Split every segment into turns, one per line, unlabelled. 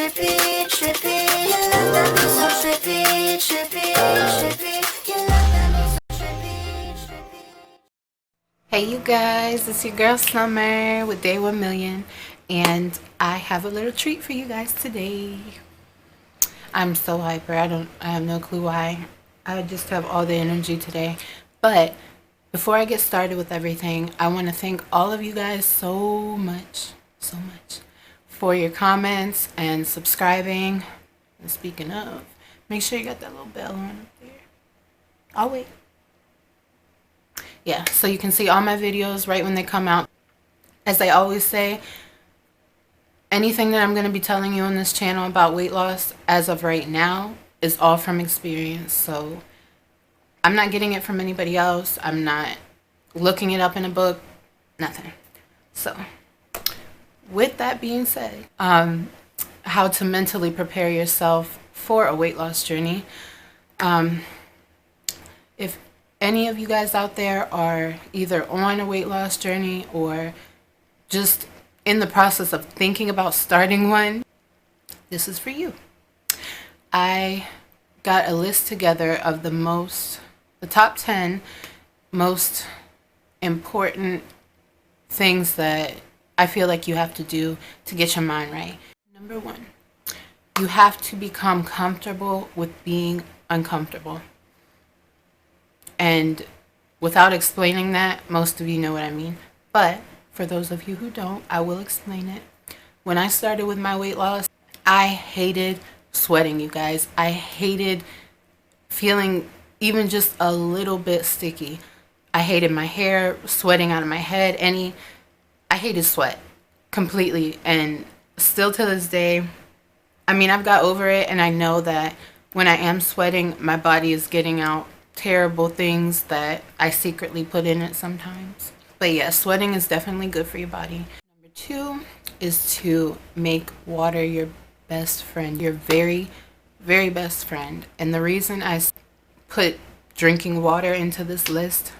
trippy, trippy. You love that me so trippy, trippy, trippy. You love that me so trippy, trippy.
Hey you guys, it's your girl Summer with Day 1 Million, and I have a little treat for you guys today. I'm so hyper. I have no clue why. I just have all the energy today. But before I get started with everything, I want to thank all of you guys so much for your comments and subscribing. And speaking of, make sure you got that little bell on up there. I'll wait. Yeah, so you can see all my videos right when they come out. As I always say, anything that I'm going to be telling you on this channel about weight loss as of right now is all from experience. So I'm not getting it from anybody else. I'm not looking it up in a book. Nothing. So with that being said, how to mentally prepare yourself for a weight loss journey. If any of you guys out there are either on a weight loss journey or just in the process of thinking about starting one, this is for you. I got a list together of the top 10 most important things that I feel like you have to do to get your mind right. Number 1, you have to become comfortable with being uncomfortable. And without explaining that, most of you know what I mean. But for those of you who don't, I will explain it. When I started with my weight loss, I hated sweating, you guys. I hated feeling even just a little bit sticky. I hated my hair sweating out of my head. I hated sweat completely. And still to this day, I've got over it, and I know that when I am sweating, my body is getting out terrible things that I secretly put in it sometimes. But yeah, sweating is definitely good for your body. Number 2 is to make water your best friend, your very, very best friend. And the reason I put drinking water into this list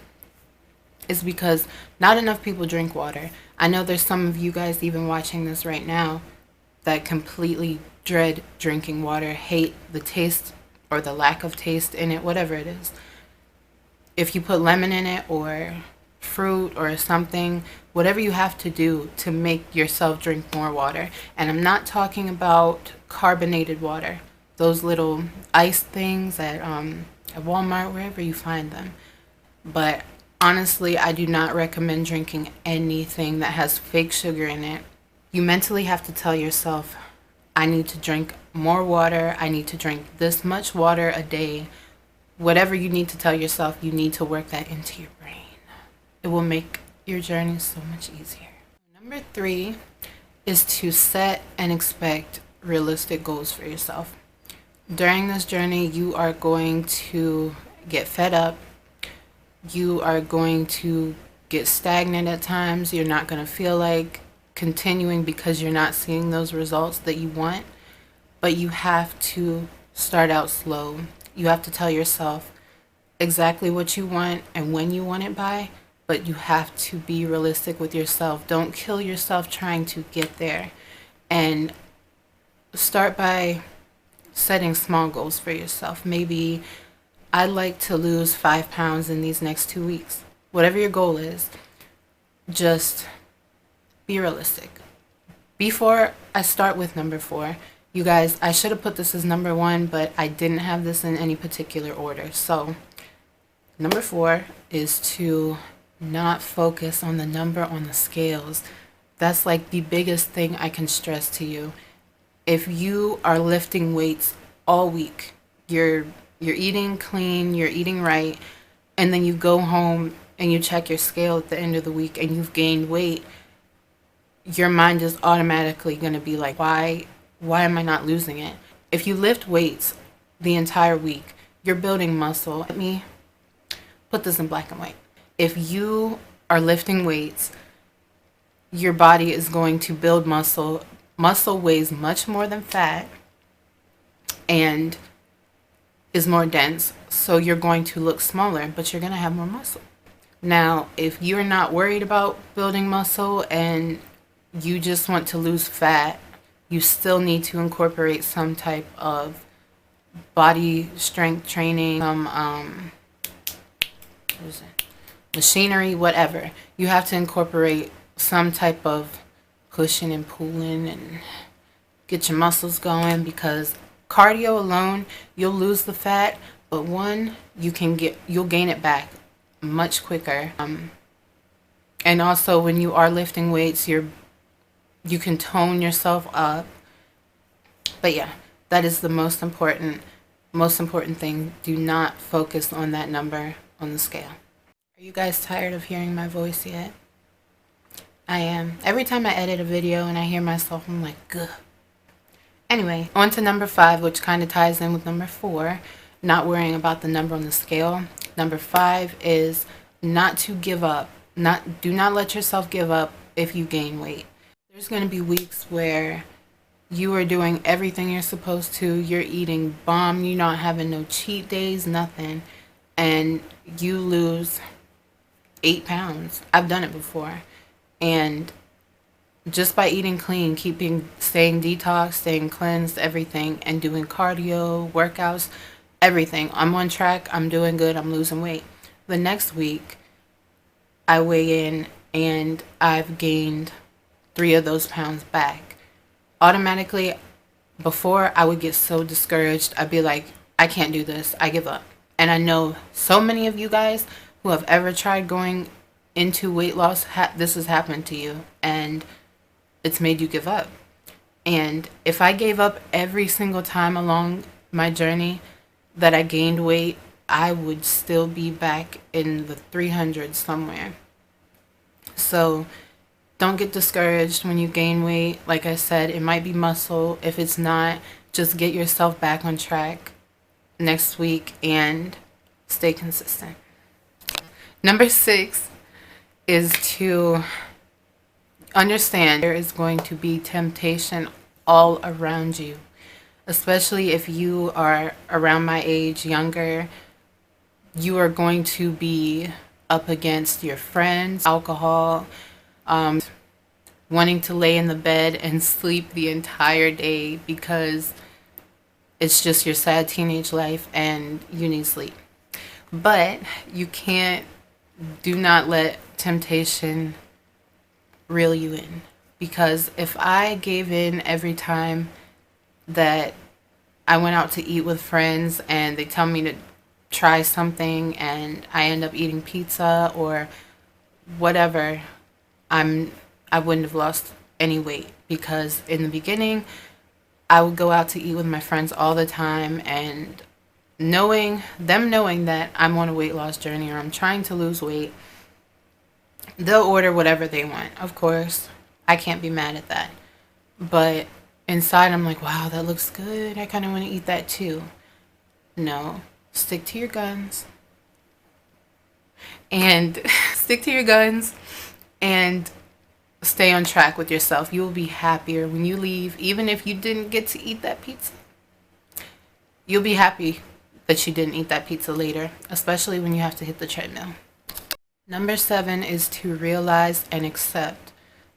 is because not enough people drink water. I know there's some of you guys even watching this right now that completely dread drinking water, hate the taste or the lack of taste in it, whatever it is. If you put lemon in it or fruit or something, whatever you have to do to make yourself drink more water. And I'm not talking about carbonated water, those little ice things at Walmart, wherever you find them. But honestly, I do not recommend drinking anything that has fake sugar in it. You mentally have to tell yourself, I need to drink more water. I need to drink this much water a day. Whatever you need to tell yourself, you need to work that into your brain. It will make your journey so much easier. Number 3 is to set and expect realistic goals for yourself. During this journey, you are going to get fed up. You are going to get stagnant at times. You're not going to feel like continuing because you're not seeing those results that you want. But you have to start out slow. You have to tell yourself exactly what you want and when you want it by, but you have to be realistic with yourself. Don't kill yourself trying to get there. And start by setting small goals for yourself. Maybe I'd like to lose 5 pounds in these next 2 weeks. Whatever your goal is, just be realistic. Before I start with number 4, you guys, I should have put this as number 1, but I didn't have this in any particular order. So number 4 is to not focus on the number on the scales. That's like the biggest thing I can stress to you. If you are lifting weights all week, you're eating clean, you're eating right, and then you go home and you check your scale at the end of the week and you've gained weight, your mind is automatically going to be like, why am I not losing it? If you lift weights the entire week, you're building muscle. Let me put this in black and white. If you are lifting weights, your body is going to build muscle. Muscle weighs much more than fat and is more dense, so you're going to look smaller, but you're going to have more muscle. Now, if you're not worried about building muscle and you just want to lose fat, you still need to incorporate some type of body strength training, some what is it? Machinery, whatever. You have to incorporate some type of pushing and pulling and get your muscles going, because cardio alone, you'll lose the fat, but one, you'll gain it back much quicker. And also when you are lifting weights, you can tone yourself up. But yeah, that is the most important thing. Do not focus on that number on the scale. Are you guys tired of hearing my voice yet? I am. Every time I edit a video and I hear myself, I'm like, ugh. Anyway, on to number 5, which kind of ties in with number 4, not worrying about the number on the scale. Number 5 is not to give up. Do not let yourself give up if you gain weight. There's going to be weeks where you are doing everything you're supposed to. You're eating bomb. You're not having no cheat days, nothing. And you lose 8 pounds. I've done it before. And just by eating clean, staying detox, staying cleansed, everything, and doing cardio, workouts, everything. I'm on track. I'm doing good. I'm losing weight. The next week, I weigh in and I've gained 3 of those pounds back. Automatically, before, I would get so discouraged. I'd be like, I can't do this. I give up. And I know so many of you guys who have ever tried going into weight loss, this has happened to you. And it's made you give up. And if I gave up every single time along my journey that I gained weight, I would still be back in the 300s somewhere. So don't get discouraged when you gain weight. Like I said, it might be muscle. If it's not, just get yourself back on track next week and stay consistent. Number 6 is to understand there is going to be temptation all around you, especially if you are around my age, younger. You are going to be up against your friends, alcohol, wanting to lay in the bed and sleep the entire day because it's just your sad teenage life and you need sleep. But do not let temptation reel you in, because if I gave in every time that I went out to eat with friends and they tell me to try something and I end up eating pizza or whatever, I wouldn't have lost any weight, because in the beginning I would go out to eat with my friends all the time, and knowing that I'm on a weight loss journey or I'm trying to lose weight, they'll order whatever they want. Of course, I can't be mad at that. But inside, I'm like, wow, that looks good. I kind of want to eat that too. No, stick to your guns. And stick to your guns and stay on track with yourself. You will be happier when you leave. Even if you didn't get to eat that pizza, you'll be happy that you didn't eat that pizza later, especially when you have to hit the treadmill. Number 7 is to realize and accept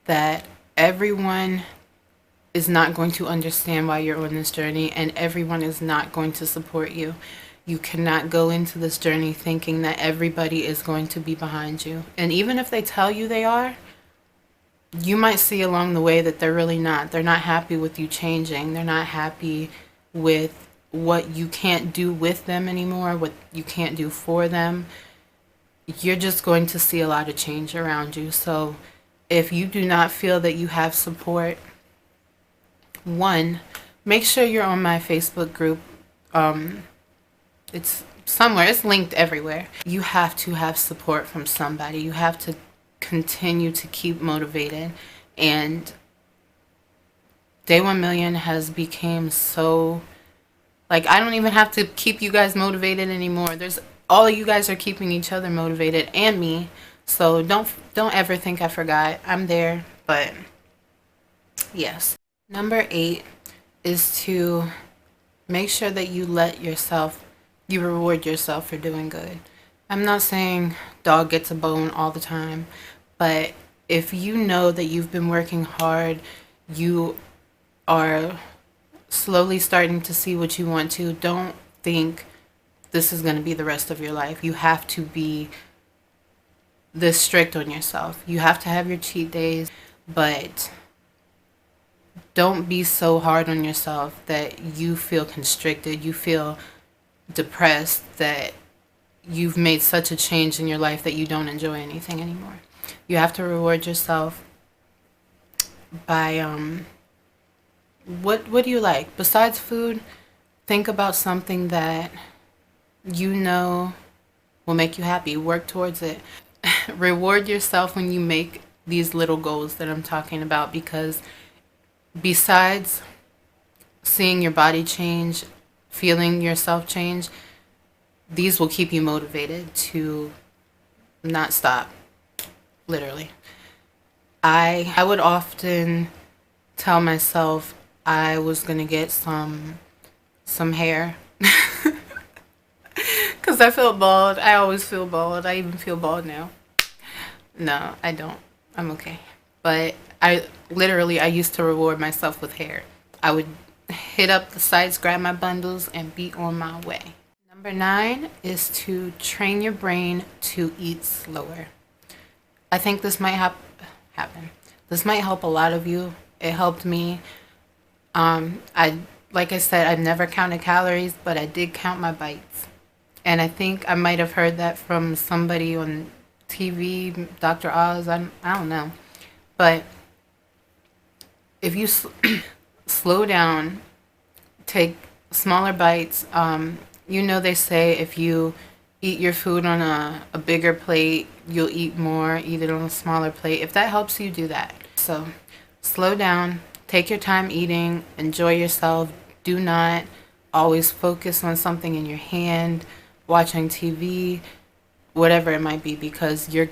that everyone is not going to understand why you're on this journey, and everyone is not going to support you. You cannot go into this journey thinking that everybody is going to be behind you. And even if they tell you they are, you might see along the way that they're really not. They're not happy with you changing. They're not happy with what you can't do with them anymore, what you can't do for them. You're just going to see a lot of change around you. So if you do not feel that you have support, one, make sure you're on my Facebook group. It's somewhere. It's linked everywhere. You have to have support from somebody. You have to continue to keep motivated. And Day 1 Million has become so, like, I don't even have to keep you guys motivated anymore. All of you guys are keeping each other motivated, and me. So don't ever think I forgot. I'm there. But yes. Number 8 is to make sure that you reward yourself for doing good. I'm not saying dog gets a bone all the time, but if you know that you've been working hard, you are slowly starting to see what you want to, don't think this is going to be the rest of your life. You have to be this strict on yourself. You have to have your cheat days, but don't be so hard on yourself that you feel constricted, you feel depressed, that you've made such a change in your life that you don't enjoy anything anymore. You have to reward yourself by what do you like besides food? Think about something that you know will make you happy. Work towards it. Reward yourself when you make these little goals that I'm talking about, because besides seeing your body change, feeling yourself change, these will keep you motivated to not stop, literally. I would often tell myself I was going to get some hair because I felt bald. I always feel bald. I even feel bald now. No, I don't. I'm okay. But I used to reward myself with hair. I would hit up the sites, grab my bundles, and be on my way. Number 9 is to train your brain to eat slower. I think this might happen. This might help a lot of you. It helped me. Like I said, I never counted calories, but I did count my bites. And I think I might have heard that from somebody on TV, Dr. Oz, I don't know. But if you slow down, take smaller bites, they say if you eat your food on a bigger plate, you'll eat more, eat it on a smaller plate. If that helps you, do that. So slow down, take your time eating, enjoy yourself. Do not always focus on something in your hand, watching TV, whatever it might be, because you're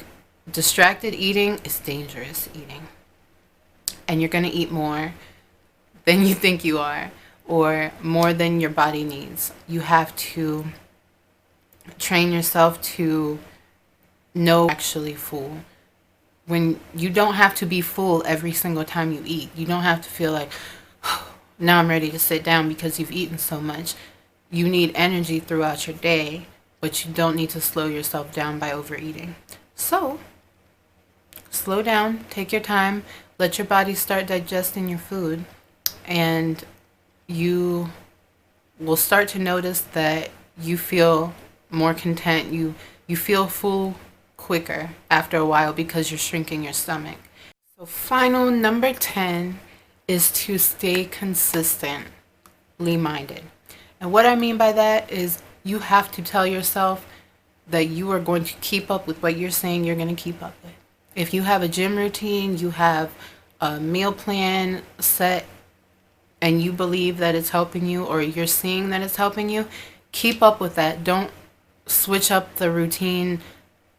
distracted eating is dangerous eating. And you're going to eat more than you think you are, or more than your body needs. You have to train yourself to know actually full. When you don't have to be full every single time you eat. You don't have to feel like, oh, now I'm ready to sit down because you've eaten so much. You need energy throughout your day, but you don't need to slow yourself down by overeating. So, slow down, take your time, let your body start digesting your food, and you will start to notice that you feel more content. You feel full quicker after a while because you're shrinking your stomach. So final number 10 is to stay consistently minded. And what I mean by that is you have to tell yourself that you are going to keep up with what you're saying you're going to keep up with. If you have a gym routine, you have a meal plan set, and you believe that it's helping you, or you're seeing that it's helping you, keep up with that. Don't switch up the routine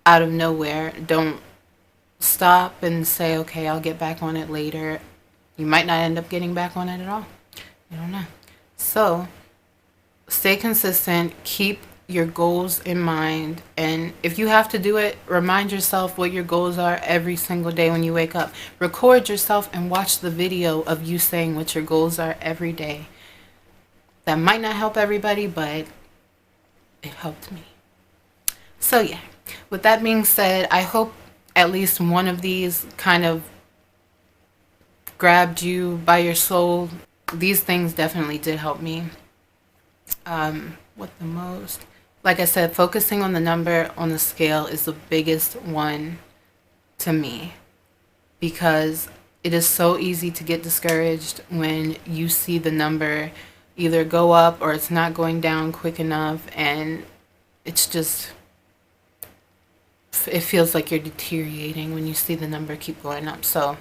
out of nowhere. Don't stop and say, okay, I'll get back on it later. You might not end up getting back on it at all. You don't know. So stay consistent, keep your goals in mind, and if you have to do it, remind yourself what your goals are every single day when you wake up. Record yourself and watch the video of you saying what your goals are every day. That might not help everybody, but it helped me. So yeah, with that being said, I hope at least one of these kind of grabbed you by your soul. These things definitely did help me. What the most? Like I said, focusing on the number on the scale is the biggest one to me, because it is so easy to get discouraged when you see the number either go up or it's not going down quick enough, and it's just, it feels like you're deteriorating when you see the number keep going up. So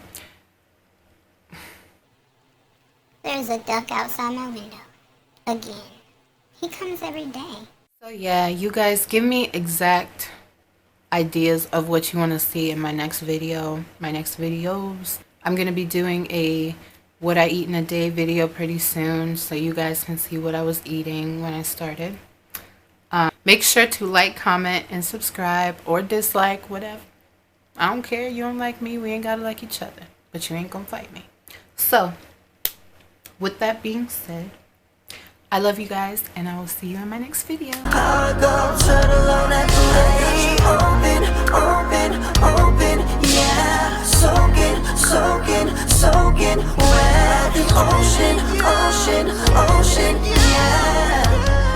There's a duck outside my window. Again. He comes every day.
So yeah, you guys give me exact ideas of what you want to see in my next video, my next videos. I'm going to be doing a what I eat in a day video pretty soon, so you guys can see what I was eating when I started. Make sure to like, comment, and subscribe, or dislike, whatever. I don't care. You don't like me, we ain't got to like each other, but you ain't going to fight me. So, With that being said, I love you guys, and I will see you in my next video.
Power go, turtle on that booty. Open, yeah. Soaking wet. Ocean, yeah.